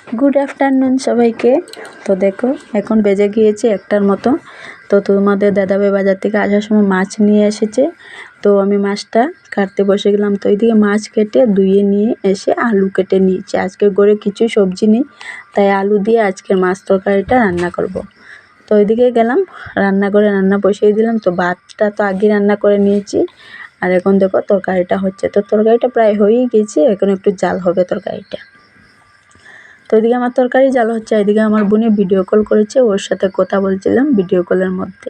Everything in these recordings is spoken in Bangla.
গুড আফটারনুন সবাইকে। তো দেখো এখন বেজে গিয়েছে 1টার মতো। তো তোমাদের দাদাভাই বাজার থেকে আসার সময় মাছ নিয়ে এসেছে। তো আমি মাছটা কাটতে বসে গেলাম। তো এইদিকে মাছ কেটে ধুয়ে নিয়ে এসে আলু কেটে নিয়েছি। আজকে ঘরে কিছু সবজি নেই, তাই আলু দিয়ে আজকের মাছ তরকারিটা রান্না করব। তো ওইদিকে গেলাম রান্নাঘরে, রান্না বসিয়ে দিলাম। তো ভাতটা তো আগে রান্না করে নিয়েছি, আর এখন দেখো তরকারিটা হচ্ছে। তো তরকারিটা প্রায় হয়েই গেছে, এখন একটু জাল হবে তরকারিটা। তো এদিকে আমার তরকারি জাল হচ্ছে, এদিকে আমার বোনে ভিডিও কল করেছে, ওর সাথে কথা বলছিলাম ভিডিও কলের মধ্যে।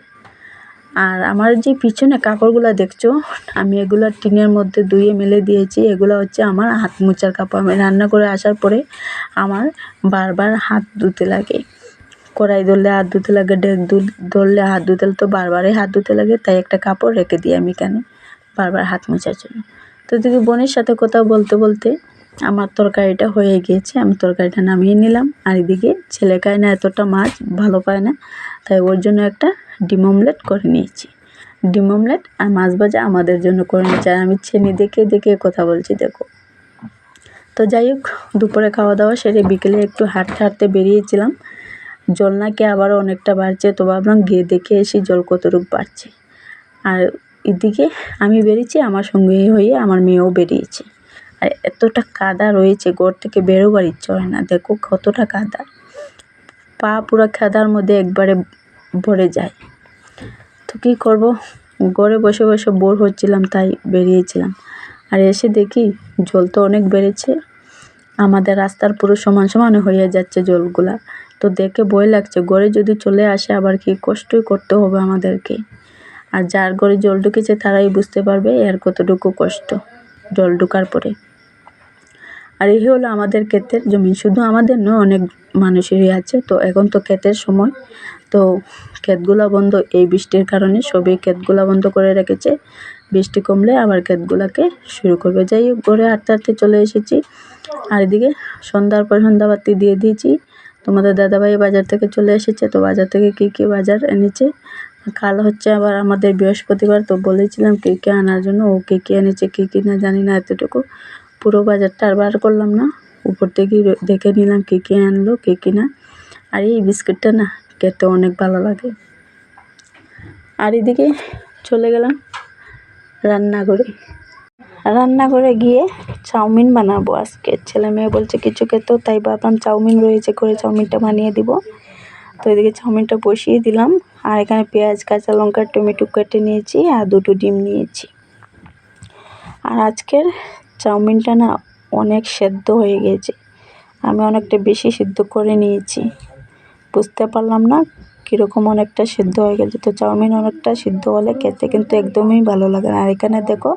আর আমার যে পিছনে কাপড়গুলো দেখছো, আমি এগুলো টিনের মধ্যে ধুয়ে মেলে দিয়েছি। এগুলো হচ্ছে আমার হাত মোছার কাপড়। আমি রান্না করে আসার পরে আমার বারবার হাত ধুতে লাগে, কড়াই ধরলে হাত ধুতে লাগে, ডেক ধরলে হাত ধুতে, তো বারবারই হাত ধুতে লাগে। তাই একটা কাপড় রেখে দিই আমি এখানে বারবার হাত মোছার জন্য। তো এদিকে বোনের সাথে কথা বলতে বলতে আমার তরকারিটা হয়ে গিয়েছে, আমি তরকারিটা নামিয়ে নিলাম। আর এদিকে ছেলে খায় না এতটা মাছ, ভালো পায় না, তাই ওর জন্য একটা ডিম অমলেট করে নিয়েছি। ডিম অমলেট আর মাছ ভাজা আমাদের জন্য করে নিয়েছি। আর আমি ছেনি দেখে দেখে কথা বলছি দেখো। তো যাই হোক, দুপুরে খাওয়া দাওয়া সেরে বিকেলে একটু হাঁটতে হাঁটতে বেরিয়েছিলাম। জল নাকি আবারও অনেকটা বাড়ছে, তো ভাবলাম গিয়ে দেখে এসি জল কতটুকু বাড়ছে। আর এদিকে আমি বেরিয়েছি, আমার সঙ্গে হয়ে আমার মেয়েও বেরিয়েছে। আর এতটা কাদা রয়েছে, ঘর থেকে বেরোবার ইচ্ছে হয় না। দেখো কতটা কাদা, পা পুরো কাদার মধ্যে একবারে ভরে যায়। তো কী করব, ঘরে বসে বসে বোর হচ্ছিলাম, তাই বেরিয়েছিলাম। আর এসে দেখি জল তো অনেক বেড়েছে, আমাদের রাস্তার পুরো সমান সমান হয়ে যাচ্ছে জলগুলা। তো দেখে ভয় লাগছে, ঘরে যদি চলে আসে আবার কি কষ্টই করতে হবে আমাদেরকে। আর যার ঘরে জল ঢুকেছে তারাই বুঝতে পারবে এর কতটুকু কষ্ট জল ঢোকার পরে। আর এই হলো আমাদের ক্ষেতের জমি, শুধু আমাদের নয় অনেক মানুষেরই আছে। তো এখন তো ক্ষেতের সময়, তো ক্ষেতগুলো বন্ধ, এই বৃষ্টির কারণে সবই ক্ষেতগুলো বন্ধ করে রেখেছে। বৃষ্টি কমলে আবার ক্ষেতগুলোকে শুরু করবে। যাই হোক, ঘরে হাঁটতে হাঁটতে চলে এসেছি। আর এদিকে সন্ধ্যার পর সন্ধ্যাবাতি দিয়ে দিয়েছি। তোমাদের দাদাভাই বাজার থেকে চলে এসেছে। তো বাজার থেকে কী কী বাজার এনেছে, কাল হচ্ছে আবার আমাদের বৃহস্পতিবার, তো বলেছিলাম কী কী আনার জন্য। ও কী কী এনেছে কী কী না জানি না, এতটুকু পুরো বাজারটা আর বার করলাম না, উপর থেকে দেখে নিলাম কী কী আনলো কী কী না। আর এই বিস্কিটটা না খেতে অনেক ভালো লাগে। আর এদিকে চলে গেলাম রান্নাঘরে গিয়ে চাউমিন বানাবো আজকে। ছেলে মেয়ে বলছে কিছু খেতে, তাই ভাবলাম চাউমিন রয়েছে, করে চাউমিনটা বানিয়ে দিব। তো এদিকে চাউমিনটা বসিয়ে দিলাম। আর এখানে পেঁয়াজ, কাঁচা লঙ্কা, টমেটো কেটে নিয়েছি, আর 2টো ডিম নিয়েছি। আর আজকের চাউমিনটা না অনেক সেদ্ধ হয়ে গিয়েছে, আমি অনেকটা বেশি সিদ্ধ করে নিয়েছি। বুঝতে পারলাম না কীরকম অনেকটা সিদ্ধ হয়ে গেছে। তো চাউমিন অনেকটা সিদ্ধ হলে খেতে কিন্তু একদমই ভালো লাগে না। আর এখানে দেখো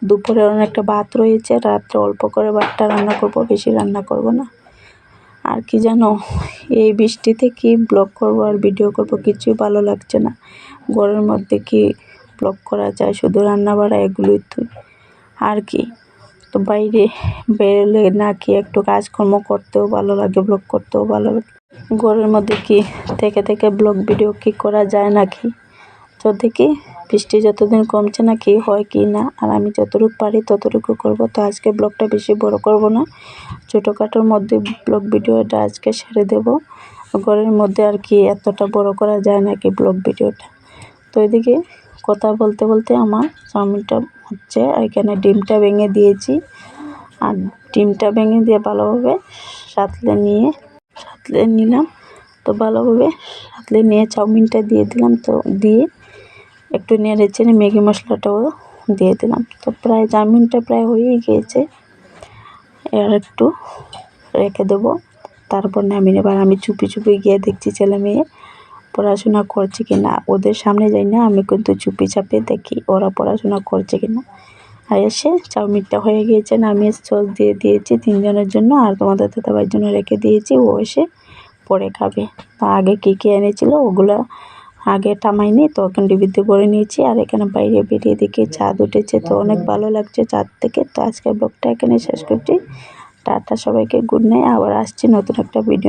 দুপুরে অনেকটা ভাত রয়েছে, রাত্রে অল্প করে ভাতটা রান্না করব, বেশি রান্না করব না। আর কি জানো, এই বৃষ্টিতে কি ব্লগ করব আর ভিডিও করব, কিছুই ভালো লাগছে না। ঘরের মধ্যে কি ব্লগ করা যায়, শুধু রান্না বাড়া এগুলোই তো আর কি। তো বাইরে বেরোলে নাকি একটু কাজকর্ম করতেও ভালো লাগে, ব্লগ করতেও ভালো লাগে। ঘরের মধ্যে কি থেকে থেকে ব্লগ ভিডিও কি করা যায় নাকি। তো দেখি বৃষ্টি যতদিন কমছে না কি হয় কি না, আর আমি যতটুকু পারি ততটুকু করব। তো আজকে ব্লগটা বেশি বড় করব না, ছোটোখাটোর মধ্যে ব্লগ ভিডিওটা আজকে সেরে দেব। ঘরের মধ্যে আর কি এতটা বড় করা যায় নাকি ব্লগ ভিডিওটা। তো এদিকে কথা বলতে বলতে আমার চাউমিনটা হচ্ছে, আর এখানে ডিমটা ভেঙে দিয়েছি। আর ডিমটা ভেঙে দিয়ে ভালোভাবে সাঁতলে নিলাম। তো ভালোভাবে সাঁতলে নিয়ে চাউমিনটা দিয়ে দিলাম। তো দিয়ে একটু নেড়ে চেড়ে ম্যাগি মশলাটাও দিয়ে দিলাম। তো প্রায় চাউমিনটা প্রায় হয়েই গিয়েছে, আর একটু রেখে দেবো, তারপর নামিয়ে নেব। আর আমি চুপি চুপি গিয়ে দেখছি ছেলে মেয়ে পড়াশোনা করছে কি না। ওদের সামনে যাই না, আমি কিন্তু চুপি চাপে দেখি ওরা পড়াশোনা করছে কি না। আর এসে চাউমিনটা হয়ে গিয়েছে, নামিয়ে সস দিয়ে দিয়েছি 3 জনের জন্য, আর তোমাদের দাদাভাইয়ের জন্য রেখে দিয়েছি, ও এসে পরে খাবে। তা আগে কী কী এনেছিল ওগুলো আগে টামাইনি, তো এখন ডিবিতে ভরে নিয়েছি। আর এখানে বাইরে বেরিয়ে দেখি চাঁদ উঠেছে, তো অনেক ভালো লাগছে চাঁদ থেকে। তো আজকের ব্লগটা এখানে শেষ করছি। টাটা সবাইকে, গুড নাইট। আবার আসছি নতুন একটা ভিডিও।